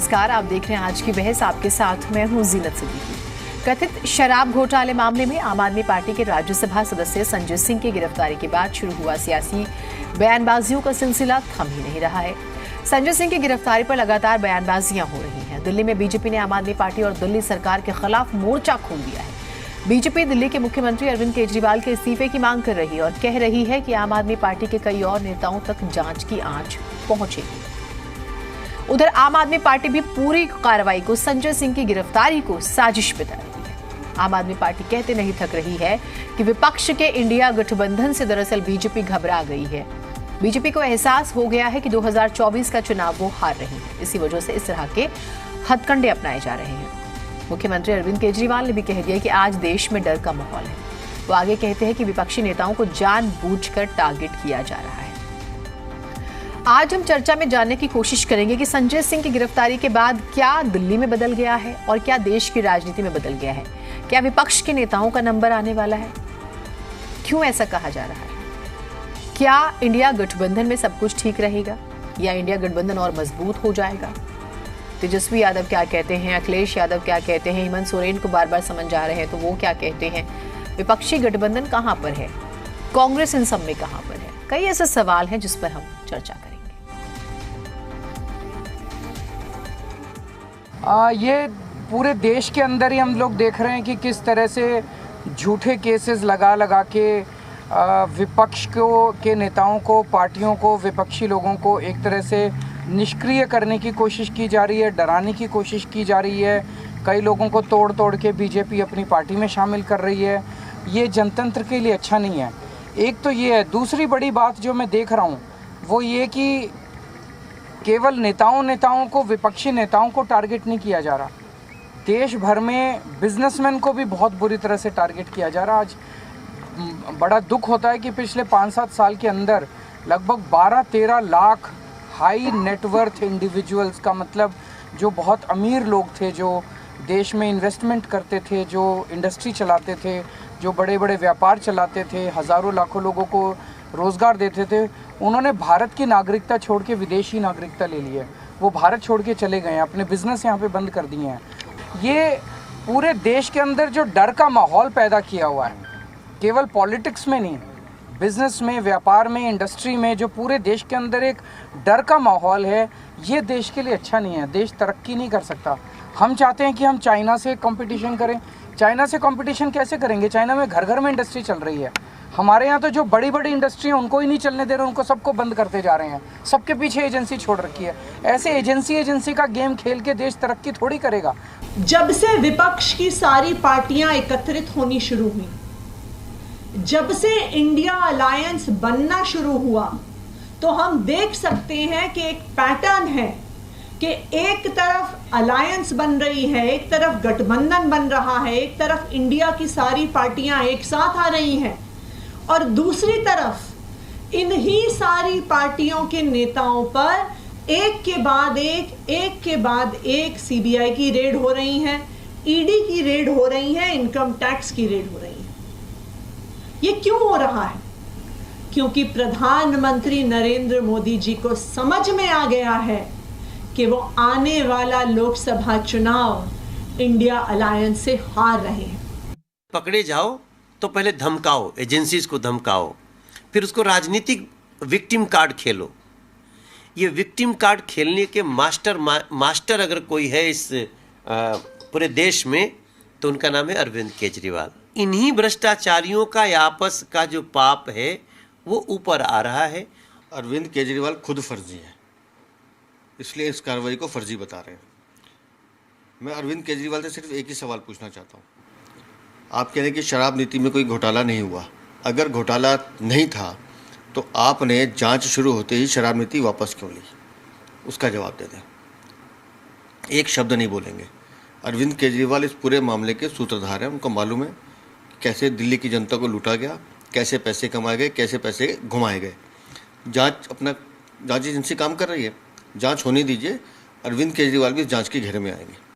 नमस्कार, आप देख रहे हैं आज की बहस। आपके साथ मैं हूं जीनत सिद्दीकी। कथित शराब घोटाले मामले में आम आदमी पार्टी के राज्यसभा सदस्य संजय सिंह की गिरफ्तारी के बाद शुरू हुआ सियासी बयानबाजियों का सिलसिला थम ही नहीं रहा है। संजय सिंह की गिरफ्तारी पर लगातार बयानबाजियां हो रही हैं। दिल्ली में बीजेपी ने आम आदमी पार्टी और दिल्ली सरकार के खिलाफ मोर्चा खोल दिया है। बीजेपी दिल्ली के मुख्यमंत्री अरविंद केजरीवाल के इस्तीफे की मांग कर रही है और कह रही है कि आम आदमी पार्टी के कई और नेताओं तक जांच की आंच पहुंचेगी। उधर आम आदमी पार्टी भी पूरी कार्रवाई को संजय सिंह की गिरफ्तारी को साजिश बता रही है। आम आदमी पार्टी कहते नहीं थक रही है कि विपक्ष के इंडिया गठबंधन से दरअसल बीजेपी घबरा गई है। बीजेपी को एहसास हो गया है कि 2024 का चुनाव वो हार रही है। इसी वजह से इस तरह के हथकंडे अपनाए जा रहे हैं। मुख्यमंत्री अरविंद केजरीवाल ने भी कह दिया कि आज देश में डर का माहौल है। वो आगे कहते हैं कि विपक्षी नेताओं को जानबूझकर टारगेट किया जा रहा है। आज हम चर्चा में जानने की कोशिश करेंगे कि संजय सिंह की गिरफ्तारी के बाद क्या दिल्ली में बदल गया है और क्या देश की राजनीति में बदल गया है। क्या विपक्ष के नेताओं का नंबर आने वाला है? क्यों ऐसा कहा जा रहा है? क्या इंडिया गठबंधन में सब कुछ ठीक रहेगा या इंडिया गठबंधन और मजबूत हो जाएगा? तेजस्वी यादव क्या कहते हैं, अखिलेश यादव क्या कहते हैं, हेमंत सोरेन को बार बार समझ जा रहे हैं तो वो क्या कहते हैं? विपक्षी गठबंधन कहां पर है? कांग्रेस इन सब में कहां पर है? कई ऐसे सवाल हैं जिस पर हम चर्चा करेंगे। ये पूरे देश के अंदर ही हम लोग देख रहे हैं कि किस तरह से झूठे केसेस लगा के विपक्ष के नेताओं को, पार्टियों को, विपक्षी लोगों को एक तरह से निष्क्रिय करने की कोशिश की जा रही है, डराने की कोशिश की जा रही है। कई लोगों को तोड़ के बीजेपी अपनी पार्टी में शामिल कर रही है। ये जनतंत्र के लिए अच्छा नहीं है। एक तो ये है। दूसरी बड़ी बात जो मैं देख रहा हूँ वो ये कि केवल नेताओं को, विपक्षी नेताओं को टारगेट नहीं किया जा रहा। देश भर में बिजनेसमैन को भी बहुत बुरी तरह से टारगेट किया जा रहा। आज बड़ा दुख होता है कि पिछले 5-7 साल के अंदर लगभग 12-13 लाख हाई नेटवर्थ इंडिविजुअल्स का मतलब जो बहुत अमीर लोग थे, जो देश में इन्वेस्टमेंट करते थे, जो इंडस्ट्री चलाते थे, जो बड़े बड़े व्यापार चलाते थे, हज़ारों लाखों लोगों को रोज़गार देते थे, उन्होंने भारत की नागरिकता छोड़ के विदेशी नागरिकता ले ली है। वो भारत छोड़ के चले गए हैं, अपने बिजनेस यहाँ पे बंद कर दिए हैं। ये पूरे देश के अंदर जो डर का माहौल पैदा किया हुआ है, केवल पॉलिटिक्स में नहीं, बिजनेस में, व्यापार में, इंडस्ट्री में, जो पूरे देश के अंदर एक डर का माहौल है, ये देश के लिए अच्छा नहीं है। देश तरक्की नहीं कर सकता। हम चाहते हैं कि हम चाइना से कंपटीशन करें। चाइना से कंपटीशन कैसे करेंगे? चाइना में घर घर में इंडस्ट्री चल रही है। हमारे यहाँ तो जो बड़ी बड़ी इंडस्ट्री है उनको ही नहीं चलने दे रहे, उनको सबको बंद करते जा रहे हैं। सबके पीछे एजेंसी छोड़ रखी है। ऐसे एजेंसी का गेम खेल के देश तरक्की थोड़ी करेगा। जब से विपक्ष की सारी पार्टियां एकत्रित होनी शुरू हुई, जब से इंडिया अलायंस बनना शुरू हुआ, तो हम देख सकते हैं कि एक पैटर्न है कि एक तरफ अलायंस बन रही है, एक तरफ गठबंधन बन रहा है, एक तरफ इंडिया की सारी पार्टियां एक साथ आ रही हैं और दूसरी तरफ इन्हीं सारी पार्टियों के नेताओं पर एक के बाद एक सीबीआई की रेड हो रही है, ईडी की रेड हो रही है, इनकम टैक्स की रेड हो रही है। ये क्यों हो रहा है? क्योंकि प्रधानमंत्री नरेंद्र मोदी जी को समझ में आ गया है कि वो आने वाला लोकसभा चुनाव इंडिया अलायंस से हार रहे हैं। पकड़े जाओ तो पहले धमकाओ, एजेंसीज को धमकाओ, फिर उसको राजनीतिक विक्टिम कार्ड खेलो। ये विक्टिम कार्ड खेलने के मास्टर अगर कोई है इस पूरे देश में तो उनका नाम है अरविंद केजरीवाल। इन्हीं भ्रष्टाचारियों का आपस का जो पाप है वो ऊपर आ रहा है। अरविंद केजरीवाल खुद फर्जी है, इसलिए इस कार्रवाई को फर्जी बता रहे हैं। मैं अरविंद केजरीवाल से सिर्फ एक ही सवाल पूछना चाहता हूँ। आप कह रहे हैं कि शराब नीति में कोई घोटाला नहीं हुआ। अगर घोटाला नहीं था तो आपने जांच शुरू होते ही शराब नीति वापस क्यों ली? उसका जवाब दे दें। एक शब्द नहीं बोलेंगे। अरविंद केजरीवाल इस पूरे मामले के सूत्रधार हैं। उनको मालूम है कैसे दिल्ली की जनता को लूटा गया, कैसे पैसे कमाए गए, कैसे पैसे घुमाए गए। जांच एजेंसी काम कर रही है, जांच होने दीजिए। अरविंद केजरीवाल भी इस जांच के घेरे में आएंगे।